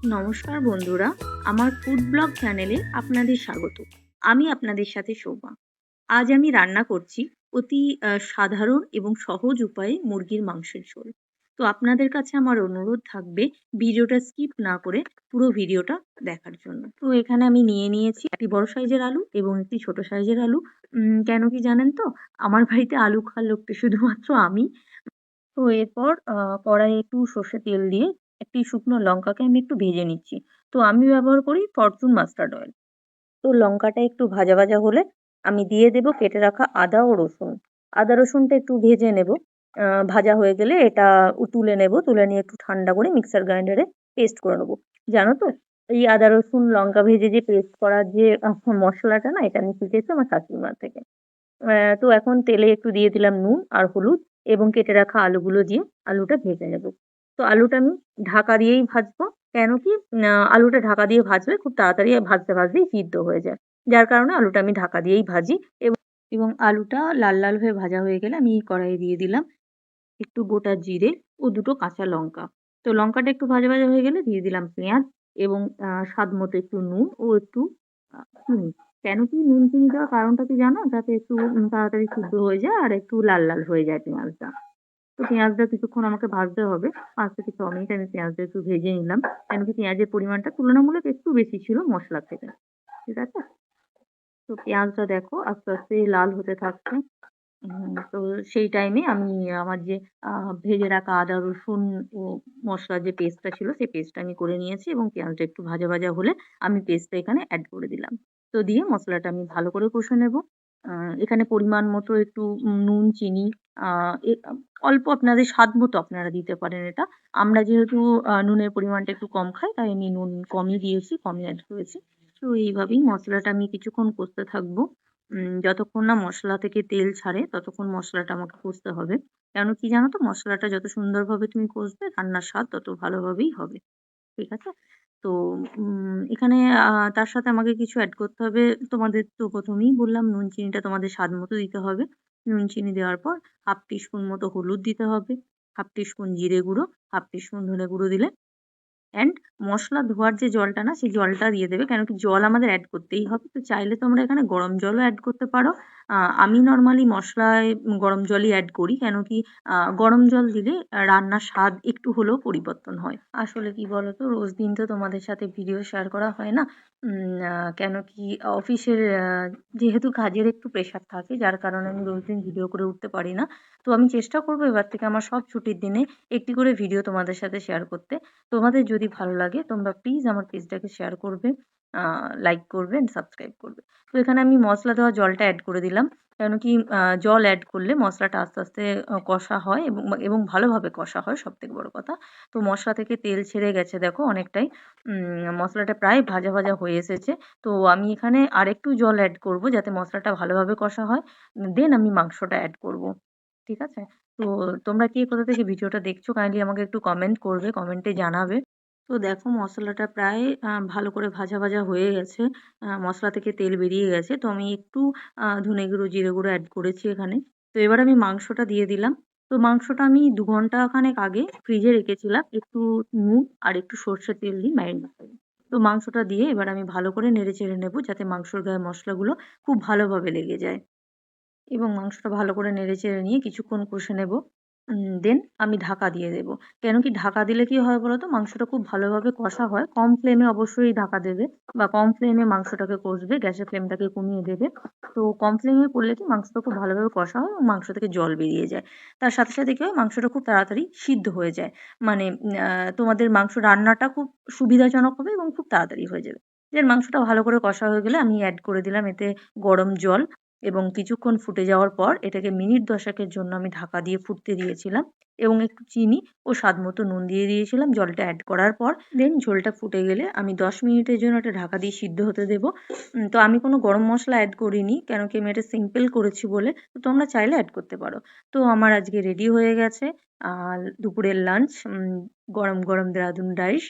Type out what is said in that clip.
নমস্কার বন্ধুরা, আমার ফুড ব্লগ চ্যানেলে আপনাদের স্বাগত। আমি আপনাদের সাথে শোভা। আজ আমি রান্না করছি অতি সাধারণ এবং সহজ উপায়ে মুরগির মাংসের ঝোল। তো আপনাদের কাছে আমার অনুরোধ থাকবে ভিডিওটা স্কিপ না করে পুরো ভিডিওটা দেখার জন্য। তো এখানে আমি নিয়ে নিয়েছি একটি বড় সাইজের আলু এবং একটি ছোট সাইজের আলু। কেন কি জানেন তো? আমার বাড়িতে আলু খাওয়ার লোকটা শুধুমাত্র আমি। তো এরপর কড়াইয়ে একটু সর্ষের তেল দিয়ে একটি শুকনো লঙ্কাকে আমি একটু ভেজে নিচ্ছি। তো আমি ব্যবহার করি ফরচুন মাস্টার্ড অয়েল। তো লঙ্কাটা একটু ভাজা ভাজা হলে আমি দিয়ে দেব কেটে রাখা আদা ও রসুন। আদা রসুনটা একটু ভেজে নেব। ভাজা হয়ে গেলে এটা তুলে নেব। তুলে নিয়ে একটু ঠান্ডা করে মিক্সার গ্রাইন্ডারে পেস্ট করে নেব। জানো তো, এই আদা রসুন লঙ্কা ভেজে যে পেস্ট করার যে মশলাটা না, এটা আমি শিখেছি আমার শাশুড়িমার থেকে। তো এখন তেলে একটু দিয়ে দিলাম নুন আর হলুদ এবং কেটে রাখা আলুগুলো দিয়ে আলুটা ভেজে নেব। তো আলুটা আমি ঢাকা দিয়েই ভাজবো। কেন কি আলুটা ঢাকা দিয়ে ভাজলে খুব তাড়াতাড়ি ভাজতে ভাজতেই সিদ্ধ হয়ে যায়। যার কারণে আলুটা আমি ঢাকা দিয়েই ভাজি এবং আলুটা লাল লাল হয়ে ভাজা হয়ে গেলে আমি কড়াইয়ে দিয়ে দিলাম একটু গোটা জিরে ও দুটো কাঁচা লঙ্কা। তো লঙ্কাটা একটু ভাজা ভাজা হয়ে গেলে দিয়ে দিলাম পেঁয়াজ এবং স্বাদ মতো একটু নুন ও একটু চিনি। কেন কি নুন চিনি দেওয়ার কারণটা কি জানো? যাতে একটু তাড়াতাড়ি সিদ্ধ হয়ে যায় আর একটু লাল লাল হয়ে যায় পেঁয়াজটা। তো পেঁয়াজটা কিছুক্ষণ আমাকে ভাজতে হবে। ৫ থেকে ৬ মিনিট আমি পেঁয়াজটা একটু ভেজে নিলাম। কেন কি পেঁয়াজের পরিমাণটা তুলনামূলক একটু বেশি ছিল মসলার থেকে। ঠিক আছে? তো পেঁয়াজটা দেখো আস্তে আস্তে লাল হতে থাকছে। তো সেই টাইমে আমি আমার যে ভেজে রাখা আদা রসুন ও মসলার যে পেস্টটা ছিল সেই পেস্টটা আমি করে নিয়েছি এবং পেঁয়াজটা একটু ভাজা ভাজা হলে আমি পেস্টটা এখানে অ্যাড করে দিলাম। তো দিয়ে মশলাটা আমি ভালো করে কষে নেব। এখানে পরিমাণ মতো একটু নুন, চিনি আ এ অল্প আপনাদের স্বাদ মতো আপনারা দিতে পারেন এটা। আমরা যেহেতু নুনের পরিমাণটা একটু কম খাই তাই আমি নুন কমই দিয়েছি, কমই অ্যাড করেছি। তো এইভাবেই মশলাটা আমি কিছুক্ষণ কষতে থাকবো। যতক্ষণ না মশলা থেকে তেল ছাড়ে ততক্ষণ মশলাটা আমাকে কষতে হবে। কেন কি জানো তো? মশলাটা যত সুন্দরভাবে তুমি কষবে রান্নার স্বাদ তত ভালোভাবেই হবে। ঠিক আছে? তো এখানে তার সাথে আমাকে কিছু এড করতে হবে। তোমাদের তো ১ম এই বললাম নুন চিনিটা তোমাদের স্বাদ মতো দিতে হবে। নুন চিনি দেওয়ার পর 1/2 টিস্পুন মতো হলুদ দিতে হবে, 1/2 টিস্পুন জিরে গুঁড়ো, 1/2 টিস্পুন ধনে গুঁড়ো দিলে অ্যান্ড মসলা ধোয়ার যে জলটা না সেই জলটা দিয়ে দেবে। কেন কি জল আমাদের অ্যাড করতেই হবে। তো চাইলে তোমরা এখানে গরম জলও অ্যাড করতে পারো। আমি নরমালি মসলায় গরম জলই অ্যাড করি। কেন কি গরম জল দিলে রান্নার স্বাদ একটু হলেও পরিবর্তন হয়। আসলে কি বলো তো? রোজ দিন তো তোমাদের সাথে ভিডিও শেয়ার করা হয় না। কেন কি অফিসের যেহেতু কাজের একটু প্রেশার থাকে যার কারণে আমি রোজ দিন ভিডিও করে উঠতে পারি না। তো আমি চেষ্টা করব এবার থেকে আমার সব ছুটির দিনে একটি করে ভিডিও তোমাদের সাথে শেয়ার করতে। তোমাদের যদি ভালো লাগে তোমরা প্লিজ আমার পেজটাকে শেয়ার করবে, লাইক করবে এন্ড সাবস্ক্রাইব করবে। তো এখানে আমি মসলা দেওয়া জলটা অ্যাড করে দিলাম। কেন কি জল অ্যাড করলে মসলাটা আস্তে আস্তে কষা হয় এবং ভালোভাবে কষা হয় সবথেকে বড় কথা। তো মসলা থেকে তেল ছেড়ে গেছে দেখো অনেকটাই। মসলাটা প্রায় ভাজা ভাজা হয়ে এসেছে। তো আমি এখানে আরেকটু জল অ্যাড করব যাতে মশলাটা ভালোভাবে কষা হয়। দেন আমি মাংসটা অ্যাড করব। ঠিক আছে? তো তোমরা কে কোথা থেকে ভিডিওটা দেখছো কাইন্ডলি আমাকে একটু কমেন্ট করবে, কমেন্টে জানাবে। তো দেখো মশলাটা প্রায় ভালো করে ভাজা ভাজা হয়ে গেছে। মশলা থেকে তেল বেরিয়ে গেছে। তো আমি একটু ধনে গুঁড়ো, জিরে গুঁড়ো অ্যাড করেছি এখানে। তো এবার আমি মাংসটা দিয়ে দিলাম। তো মাংসটা আমি ২ ঘন্টা খানেক আগে ফ্রিজে রেখেছিলাম একটু নুন আর একটু সর্ষের তেল দিয়ে ম্যারিনেট করে। তো মাংসটা দিয়ে এবার আমি ভালো করে নেড়ে-চেড়ে নেব যাতে মাংসর গায়ে মশলাগুলো খুব ভালোভাবে লেগে যায়। এবং মাংসটা ভালো করে নেড়ে-চেড়ে নিয়ে কিছুক্ষণ কষে নেব। দেন আমি ঢাকা দিয়ে দেব। কেন কি ঢাকা দিলে কি হয় বলো তো? মাংসটা খুব ভালোভাবে কষা হয়। কম ফ্লেমে অবশ্যই ঢাকা দেবে বা কম ফ্লেমে মাংসটাকে কষবে। গ্যাসের ফ্লেমটাকে কমিয়ে দেবে। তো কম ফ্লেমে করলে কি মাংসটা খুব ভালোভাবে কষা হয় এবং মাংস থেকে জল বেরিয়ে যায়। তার সাথে, সাথে কি হয়? মাংসটা খুব তাড়াতাড়ি সিদ্ধ হয়ে যায়। মানে তোমাদের মাংস রান্নাটা খুব সুবিধাজনক হবে এবং খুব তাড়াতাড়ি হয়ে যাবে। দেন মাংসটা ভালো করে কষা হয়ে গেলে আমি এড করে দিলাম এতে গরম জল। এবং কিছুক্ষণ ফুটে যাওয়ার পর এটাকে মিনিট ১০ এর জন্য আমি ঢাকা দিয়ে ফুটতে দিয়েছিলাম এবং একটু চিনি ও স্বাদমতো নুন দিয়ে দিয়েছিলাম জলটা অ্যাড করার পর। দেন ঝোলটা ফুটে গেলে আমি ১০ মিনিটের জন্য এটা ঢাকা দিয়ে সিদ্ধ হতে দেব। তো আমি কোনো গরম মসলা অ্যাড করিনি কেন কি আমি এটা সিম্পল করেছি বলে। তো তোমরা চাইলে অ্যাড করতে পারো। তো আমার আজকে রেডি হয়ে গেছে দুপুরের লাঞ্চ। গরম, গরম দেরাদুন রাইস